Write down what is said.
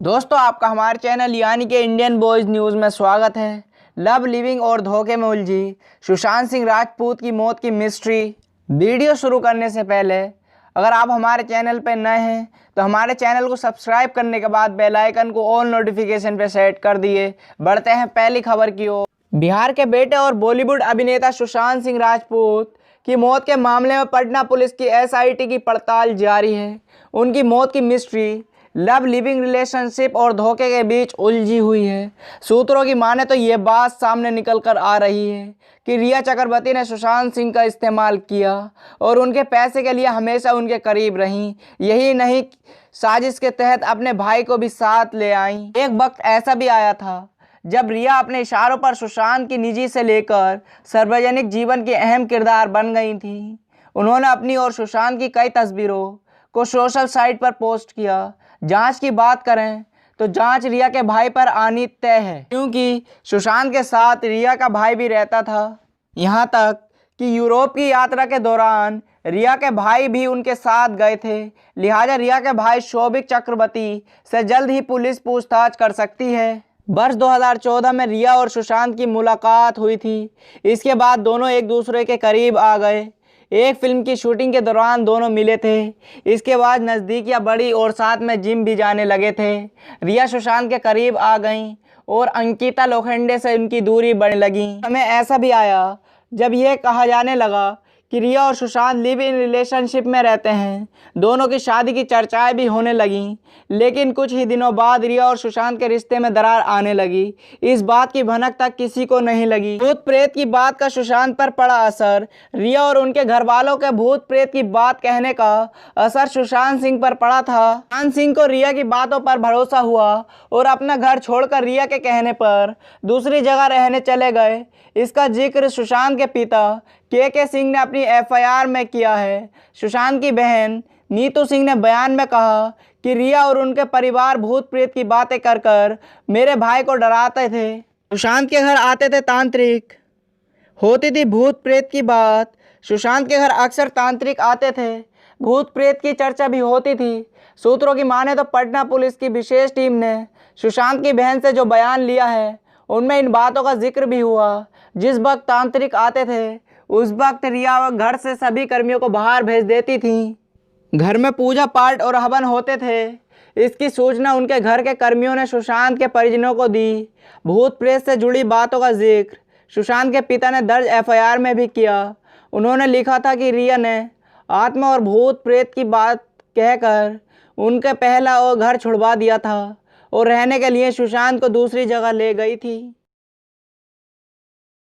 दोस्तों, आपका हमारे चैनल यानी कि इंडियन बॉयज़ न्यूज़ में स्वागत है। लव लिविंग और धोखे में उलझी सुशांत सिंह राजपूत की मौत की मिस्ट्री। वीडियो शुरू करने से पहले अगर आप हमारे चैनल पर नए हैं तो हमारे चैनल को सब्सक्राइब करने के बाद बेल आइकन को ऑल नोटिफिकेशन पे सेट कर दिए। बढ़ते हैं पहली खबर की ओर। बिहार के बेटे और बॉलीवुड अभिनेता सुशांत सिंह राजपूत की मौत के मामले में पटना पुलिस की एसआईटी की पड़ताल जारी है। उनकी मौत की मिस्ट्री लव लिविंग रिलेशनशिप और धोखे के बीच उलझी हुई है। सूत्रों की माने तो ये बात सामने निकल कर आ रही है कि रिया चक्रवर्ती ने सुशांत सिंह का इस्तेमाल किया और उनके पैसे के लिए हमेशा उनके करीब रहीं। यही नहीं, साजिश के तहत अपने भाई को भी साथ ले आईं। एक वक्त ऐसा भी आया था जब रिया अपने इशारों पर सुशांत की निजी से लेकर सार्वजनिक जीवन की अहम किरदार बन गई थी। उन्होंने अपनी और सुशांत की कई तस्वीरों को सोशल साइट पर पोस्ट किया। जांच की बात करें तो जांच रिया के भाई पर आनी तय है, क्योंकि सुशांत के साथ रिया का भाई भी रहता था। यहाँ तक कि यूरोप की यात्रा के दौरान रिया के भाई भी उनके साथ गए थे। लिहाजा रिया के भाई शोभिक चक्रवर्ती से जल्द ही पुलिस पूछताछ कर सकती है। वर्ष 2014 में रिया और सुशांत की मुलाकात हुई थी। इसके बाद दोनों एक दूसरे के करीब आ गए। एक फिल्म की शूटिंग के दौरान दोनों मिले थे। इसके बाद नज़दीकियां बढ़ी और साथ में जिम भी जाने लगे थे। रिया सुशांत के करीब आ गईं और अंकिता लोखंडे से उनकी दूरी बढ़ने लगी। हमें ऐसा भी आया जब यह कहा जाने लगा कि रिया और सुशांत लिव इन रिलेशनशिप में रहते हैं। दोनों की शादी की चर्चाएं भी होने लगीं, लेकिन कुछ ही दिनों बाद रिया और सुशांत के रिश्ते में दरार आने लगी। इस बात की भनक तक किसी को नहीं लगी। भूत प्रेत की बात का सुशांत पर पड़ा असर। रिया और उनके घर वालों के भूत प्रेत की बात कहने का असर सुशांत सिंह पर पड़ा था। सुशांत सिंह को रिया की बातों पर भरोसा हुआ और अपना घर छोड़कर रिया के कहने पर दूसरी जगह रहने चले गए। इसका जिक्र सुशांत के पिता के सिंह ने अपनी एफआईआर में किया है। सुशांत की बहन नीतू सिंह ने बयान में कहा कि रिया और उनके परिवार भूत प्रेत की बातें कर कर मेरे भाई को डराते थे। सुशांत के घर आते थे तांत्रिक, होती थी भूत प्रेत की बात। सुशांत के घर अक्सर तांत्रिक आते थे, भूत प्रेत की चर्चा भी होती थी। सूत्रों की माने तो पटना पुलिस की विशेष टीम ने सुशांत की बहन से जो बयान लिया है उनमें इन बातों का जिक्र भी हुआ। जिस वक्त तांत्रिक आते थे उस वक्त रिया घर से सभी कर्मियों को बाहर भेज देती थी। घर में पूजा पाठ और हवन होते थे। इसकी सूचना उनके घर के कर्मियों ने सुशांत के परिजनों को दी। भूत प्रेत से जुड़ी बातों का जिक्र सुशांत के पिता ने दर्ज एफआईआर में भी किया। उन्होंने लिखा था कि रिया ने आत्मा और भूत प्रेत की बात कहकर उनके पहला और घर छुड़वा दिया था और रहने के लिए सुशांत को दूसरी जगह ले गई थी।